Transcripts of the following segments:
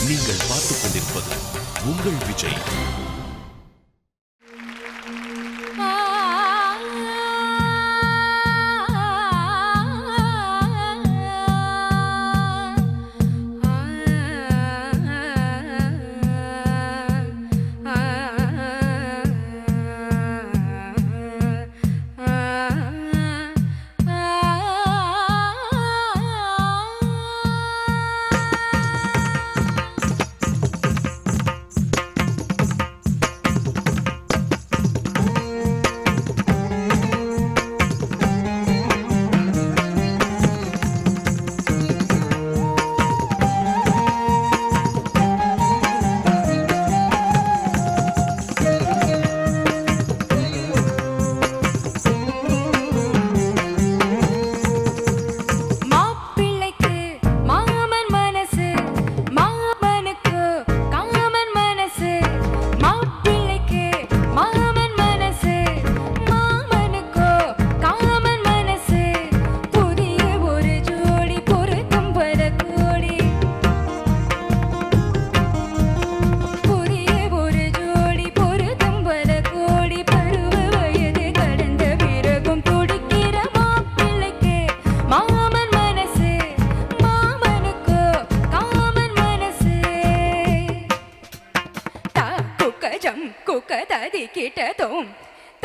நீங்கள் பார்த்துக் கொண்டிருப்பது உங்கள் Vijay.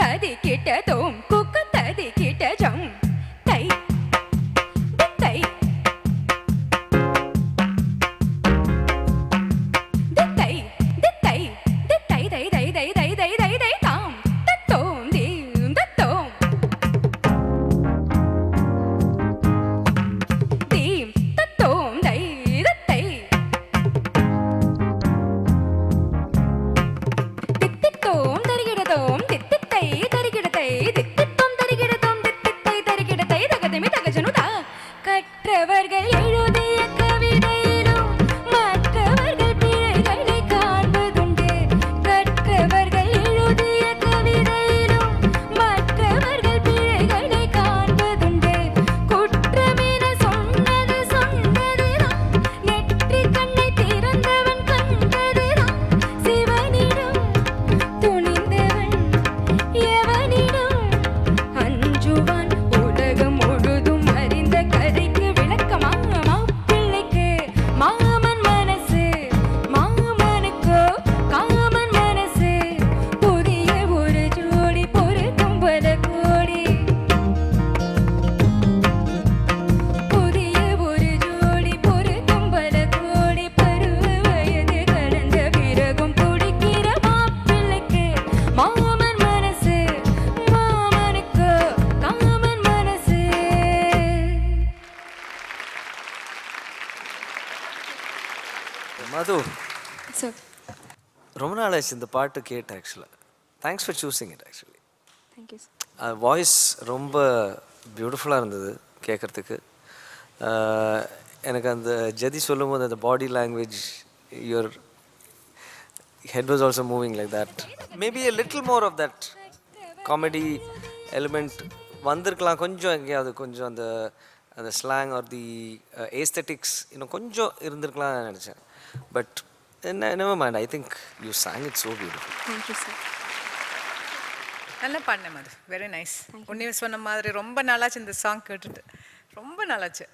Tadi kita tom, kuka tadi kita jong, tay, tay, tay, tay, tay, tay, tay, tay, tay, tay, tay, tay, tom, tom, dim, tom, dim, tom, tay, tay. கற்றவர்கள் எழுதிய கவிதையிலும் மற்றவர்கள் பிழைகளை காண்பதுண்டு. கற்றவர்கள் எழுதிய கவிதையிலும் மற்றவர்கள் பிழைகளை காண்பதுண்டு. குற்றமென சொன்னது சொன்னதுதான், நெற்றி கண்ணை திறந்தவன் கண்டதுதான். சிவனிடம் துணிந்தவன் எவனிடம் அஞ்சுவான்? உலகம் முழுதும் அறிந்த கதைக்கு விளக்கமா? மாப்பிள்ளைக்கு மாமன் மனசு, மாமனுக்கு காமன் மனசு. புதிய ஒரு ஜோடி பொருத்தம் பல கோடி, புதிய ஒரு ஜோடி பொருத்தம் பல கோடி. பருவ வயது கடந்த பிறகும் துடிக்கிற மாப்பிள்ளைக்கு மாமன் மனசு, மாமனுக்கு காமன் மனசு. மது, சார், ரொம்ப நாள் ஆச்சு இந்த பாட்டு கேட்டு. ஆக்சுவலாக thanks for choosing it. Actually thank you sir. Voice ரொம்ப பியூட்டிஃபுல்லாக இருந்தது கேட்குறதுக்கு. எனக்கு அந்த ஜதி சொல்லும் போது அந்த body language, your head was also moving like that. Maybe a little more of that comedy element வந்திருக்கலாம் கொஞ்சம். எங்கேயாவது கொஞ்சம் அந்த அந்த ஸ்லாங் ஆர் தி ஏஸ்தட்டிக்ஸ் இன்னும் கொஞ்சம் இருந்திருக்கலாம்னு நினச்சேன். But never mind, I think you sang it so beautiful. Thank you sir. நல்லா பாடினேன் மது, வெரி நைஸ். உன்னையும் சொன்ன மாதிரி ரொம்ப நாளாச்சு இந்த சாங் கேட்டுட்டு, ரொம்ப நாளாச்சு.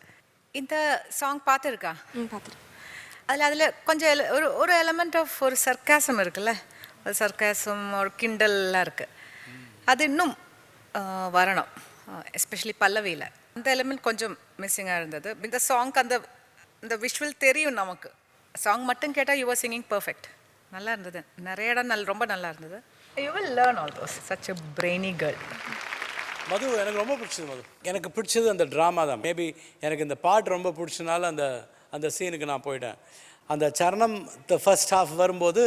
இந்த சாங் பார்த்துருக்கா? பார்த்துருக்கேன். அதில் கொஞ்சம் ஒரு எலமெண்ட் ஆஃப் ஒரு சர்க்காசம் இருக்குல்ல, ஒரு சர்க்காசம் ஒரு கிண்டல்லாம் இருக்குது. அது இன்னும் வரணும், எஸ்பெஷலி பல்லவியில். அந்த எலமெண்ட் கொஞ்சம் மிஸ்ஸிங்காக இருந்தது. இந்த சாங்க்கு அந்த விஷுவல் தெரியும் நமக்கு. சாங் மட்டும் கேட்டால் யூ ஆர் சிங்கிங் பர்ஃபெக்ட். நல்லா இருந்தது, நிறைய இடம் ரொம்ப நல்லா இருந்தது. You will learn all those. Such a brainy girl. Madhu எனக்கு ரொம்ப பிடிச்சது. மது எனக்கு பிடிச்சது அந்த ட்ராமா தான். மேபி எனக்கு இந்த பாட்டு ரொம்ப பிடிச்சனால அந்த சீனுக்கு நான் போயிட்டேன். அந்த சரணம் ஃபர்ஸ்ட் ஹாஃப் வரும்போது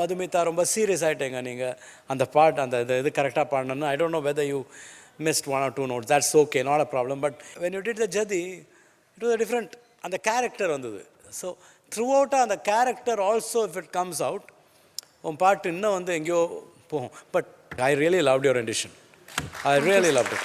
மதுமிதா ரொம்ப சீரியஸ் ஆகிட்டேங்க. நீங்கள் அந்த பாட்டு அந்த இது கரெக்டாக பாடணும்னு. I don't know whether you missed 1 or 2 notes. That's okay, not a problem. But when you did the Jadi, it was a different, and the character vandhudu. So throughout the character also, if it comes out, part inna vandu engiyo pohum. But I really loved your rendition. I really loved it.